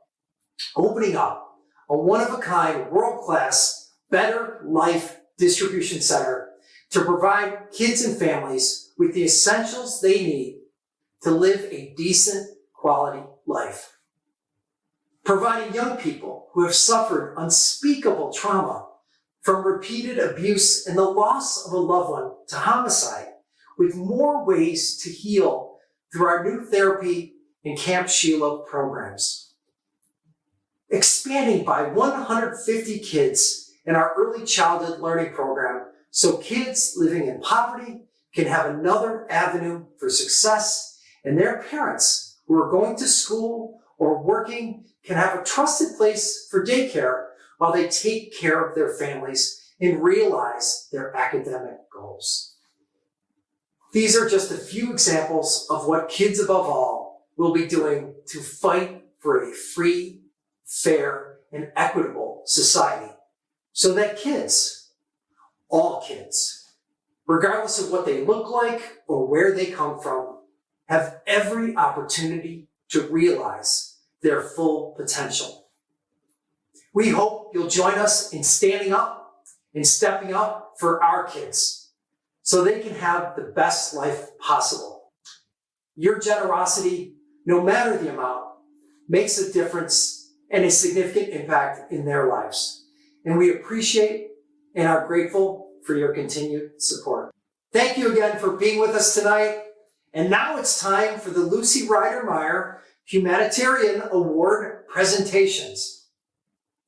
opening up a one-of-a-kind, world-class, Better Life distribution center to provide kids and families with the essentials they need to live a decent, quality life. Providing young people who have suffered unspeakable trauma from repeated abuse and the loss of a loved one to homicide with more ways to heal through our new therapy and Camp Shiloh programs. Expanding by 150 kids in our early childhood learning program so kids living in poverty can have another avenue for success and their parents who are going to school or working can have a trusted place for daycare while they take care of their families and realize their academic goals. These are just a few examples of what Kids Above All will be doing to fight for a free, fair, and equitable society so that kids, all kids, regardless of what they look like or where they come from, have every opportunity to realize their full potential. We hope you'll join us in standing up and stepping up for our kids so they can have the best life possible. Your generosity, no matter the amount, makes a difference and a significant impact in their lives. And we appreciate and are grateful for your continued support. Thank you again for being with us tonight. And now it's time for the Lucy Ryder Meyer Humanitarian Award presentations.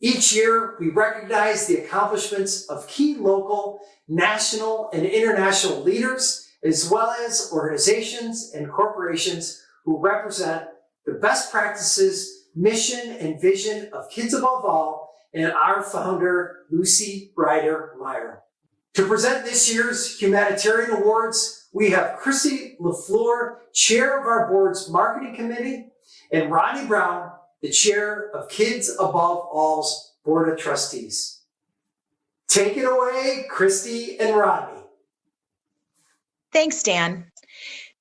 Each year, we recognize the accomplishments of key local, national, and international leaders, as well as organizations and corporations who represent the best practices, mission, and vision of Kids Above All and our founder, Lucy Ryder Meyer. To present this year's Humanitarian Awards, we have Chrissy LaFleur, Chair of our board's Marketing Committee, and Ronnie Brown, the Chair of Kids Above All's Board of Trustees. Take it away, Christy and Ronnie. Thanks, Dan.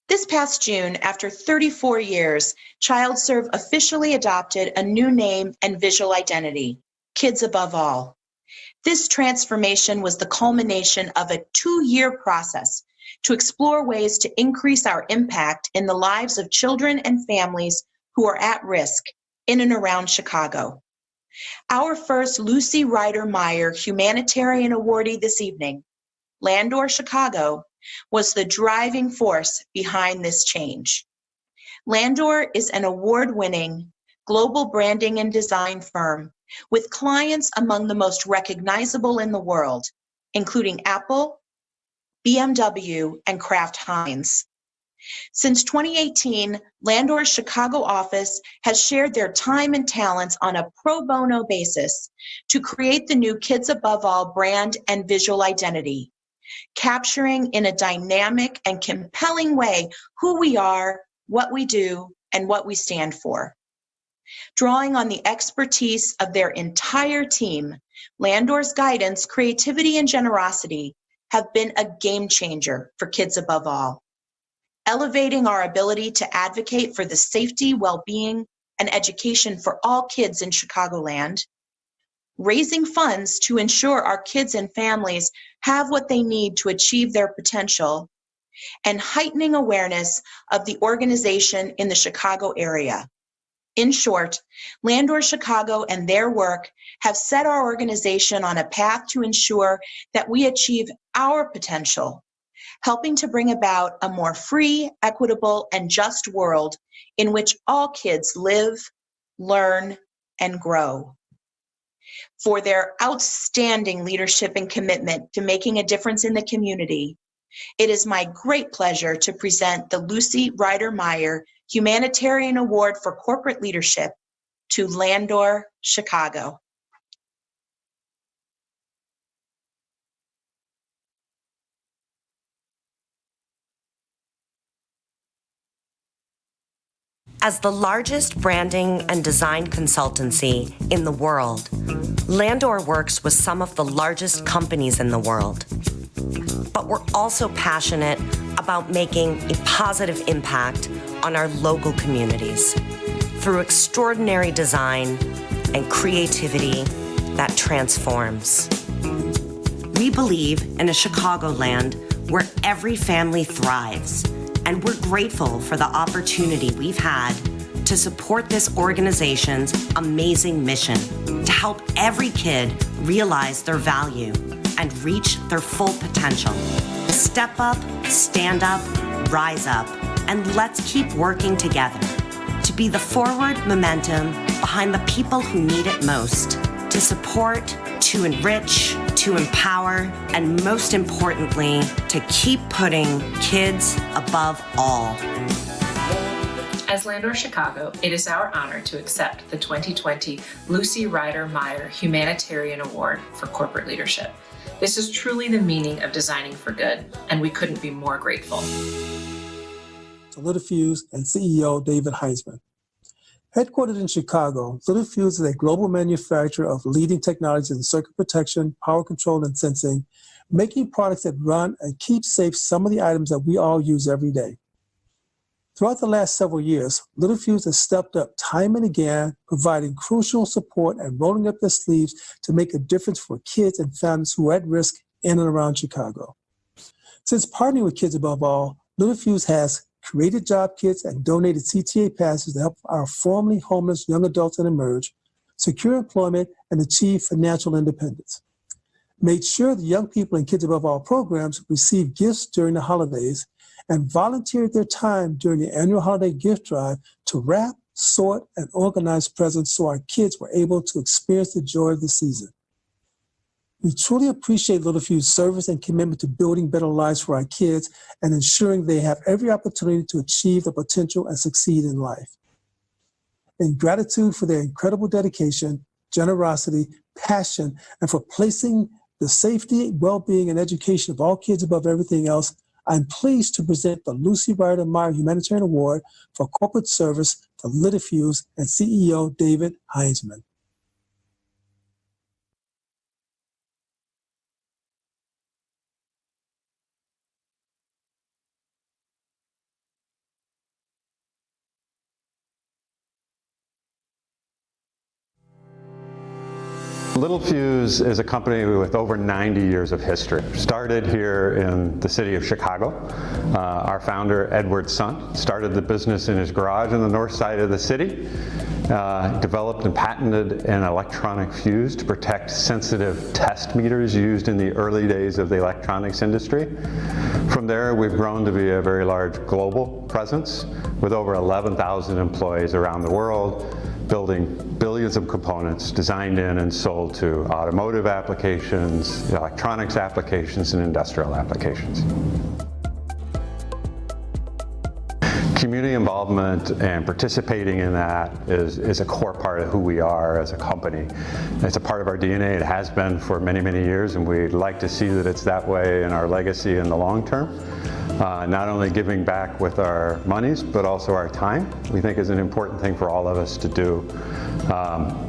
This past June, after 34 years, ChildServe officially adopted a new name and visual identity, Kids Above All. This transformation was the culmination of a 2-year process to explore ways to increase our impact in the lives of children and families who are at risk in and around Chicago. Our first Lucy Ryder Meyer Humanitarian Awardee this evening, Landor Chicago, was the driving force behind this change. Landor is an award-winning global branding and design firm with clients among the most recognizable in the world, including Apple, BMW, and Kraft Heinz. Since 2018, Landor's Chicago office has shared their time and talents on a pro bono basis to create the new Kids Above All brand and visual identity, capturing in a dynamic and compelling way who we are, what we do, and what we stand for. Drawing on the expertise of their entire team, Landor's guidance, creativity, and generosity have been a game changer for Kids Above All, elevating our ability to advocate for the safety, well-being, and education for all kids in Chicagoland, raising funds to ensure our kids and families have what they need to achieve their potential, and heightening awareness of the organization in the Chicago area. In short, Landor Chicago and their work have set our organization on a path to ensure that we achieve our potential, helping to bring about a more free, equitable, and just world in which all kids live, learn, and grow. For their outstanding leadership and commitment to making a difference in the community, it is my great pleasure to present the Lucy Ryder Meyer Humanitarian Award for Corporate Leadership to Landor Chicago. As the largest branding and design consultancy in the world, Landor works with some of the largest companies in the world. But we're also passionate about making a positive impact on our local communities through extraordinary design and creativity that transforms. We believe in a Chicagoland where every family thrives, and we're grateful for the opportunity we've had to support this organization's amazing mission to help every kid realize their value and reach their full potential. Step up, stand up, rise up, and let's keep working together to be the forward momentum behind the people who need it most, to support, to enrich, to empower, and most importantly, to keep putting kids above all. As Landor Chicago, it is our honor to accept the 2020 Lucy Ryder Meyer Humanitarian Award for Corporate Leadership. This is truly the meaning of designing for good, and we couldn't be more grateful. To Littelfuse and CEO David Heisman. Headquartered in Chicago, Littelfuse is a global manufacturer of leading technologies in circuit protection, power control, and sensing, making products that run and keep safe some of the items that we all use every day. Throughout the last several years, Littelfuse has stepped up time and again, providing crucial support and rolling up their sleeves to make a difference for kids and families who are at risk in and around Chicago. Since partnering with Kids Above All, Littelfuse has created job kits and donated CTA passes to help our formerly homeless young adults and emerge, secure employment, and achieve financial independence. Made sure the young people in Kids Above All programs receive gifts during the holidays, and volunteered their time during the annual holiday gift drive to wrap, sought, and organized presence so our kids were able to experience the joy of the season. We truly appreciate Littleview's service and commitment to building better lives for our kids and ensuring they have every opportunity to achieve their potential and succeed in life. In gratitude for their incredible dedication, generosity, passion, and for placing the safety, well-being, and education of all kids above everything else, I'm pleased to present the Lucy Ryder Meyer Humanitarian Award for Corporate Service to Littlefields and CEO David Heinzman. Littlefuse is a company with over 90 years of history. Started here in the city of Chicago. Our founder, Edward's son, started the business in his garage on the north side of the city. Developed and patented an electronic fuse to protect sensitive test meters used in the early days of the electronics industry. From there, we've grown to be a very large global presence with over 11,000 employees around the world, building billions of components designed in and sold to automotive applications, electronics applications, and industrial applications. Community involvement and participating in that is a core part of who we are as a company. It's a part of our DNA. It has been for many, many years, and we'd like to see that it's that way in our legacy in the long term. Not only giving back with our monies, but also our time, we think is an important thing for all of us to do.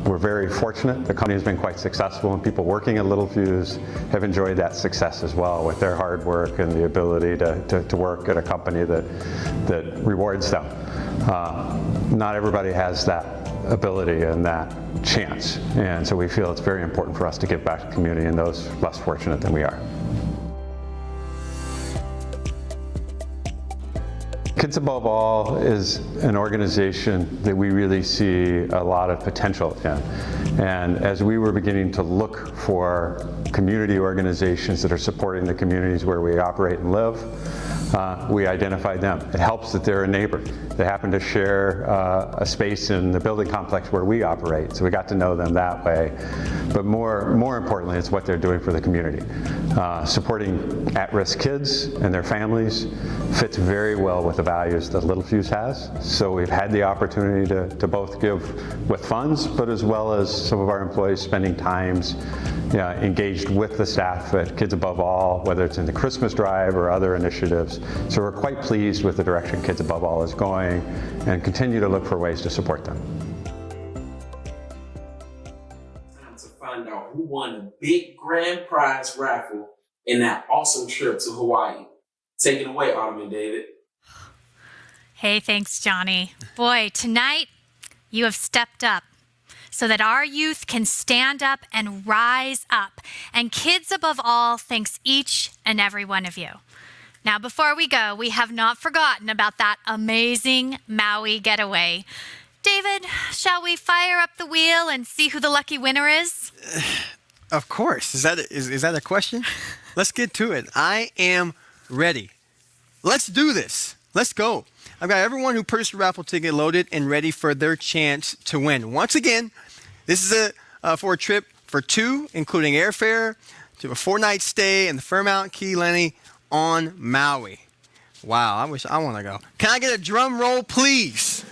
We're very fortunate. The company has been quite successful, and people working at Littlefuse have enjoyed that success as well with their hard work and the ability to work at a company that rewards them. Not everybody has that ability and that chance, and so we feel it's very important for us to give back to the community and those less fortunate than we are. Kids Above All is an organization that we really see a lot of potential in. And as we were beginning to look for community organizations that are supporting the communities where we operate and live, we identified them. It helps that they're a neighbor. They happen to share a space in the building complex where we operate, so we got to know them that way. But more importantly, it's what they're doing for the community. Supporting at-risk kids and their families fits very well with the values that Littlefuse has. So we've had the opportunity to both give with funds, but as well as some of our employees spending times engaged with the staff at Kids Above All, whether it's in the Christmas drive or other initiatives. So we're quite pleased with the direction Kids Above All is going and continue to look for ways to support them. Time to find out who won the big grand prize raffle in that awesome trip to Hawaii. Take it away, Autumn and David. Hey, thanks, Johnny. Boy, tonight you have stepped up so that our youth can stand up and rise up. And Kids Above All thanks each and every one of you. Now, before we go, we have not forgotten about that amazing Maui getaway. David, shall we fire up the wheel and see who the lucky winner is? Of course. Is that a question? Let's get to it. I am ready. Let's do this. Let's go. I've got everyone who purchased a raffle ticket loaded and ready for their chance to win. Once again, this is for a trip for two, including airfare, to a 4-night stay in the Fairmount Key Lenny on Maui. Wow, I wish I want to go. Can I get a drum roll, please?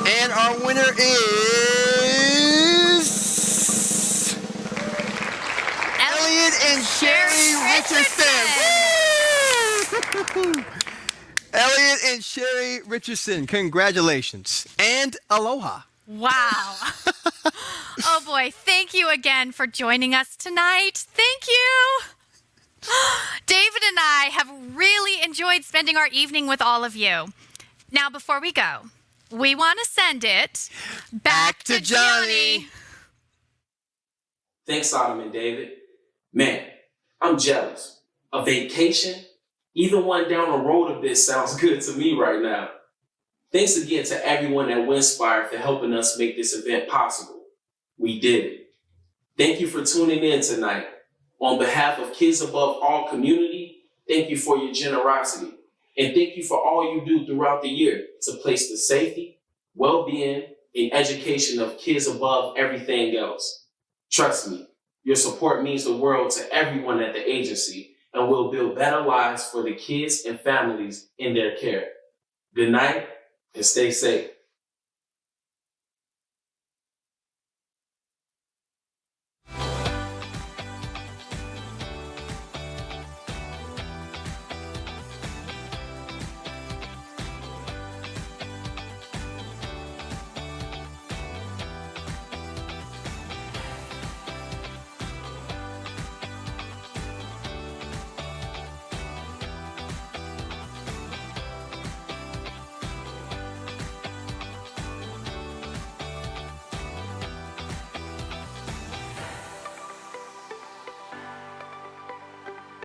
And our winner is Elliot and Sherry Richardson. Elliot and Sherry Richardson, congratulations and aloha. Wow. Oh boy, thank you again for joining us tonight. Thank you. David and I have really enjoyed spending our evening with all of you. Now, before we go, we want to send it back to Johnny. Thanks, Autumn and David. Man, I'm jealous. A vacation? Either one down the road a bit sounds good to me right now. Thanks again to everyone at Winspire for helping us make this event possible. We did it. Thank you for tuning in tonight. On behalf of Kids Above All community, thank you for your generosity. And thank you for all you do throughout the year to place the safety, well-being, and education of kids above everything else. Trust me, your support means the world to everyone at the agency and will build better lives for the kids and families in their care. Good night and stay safe.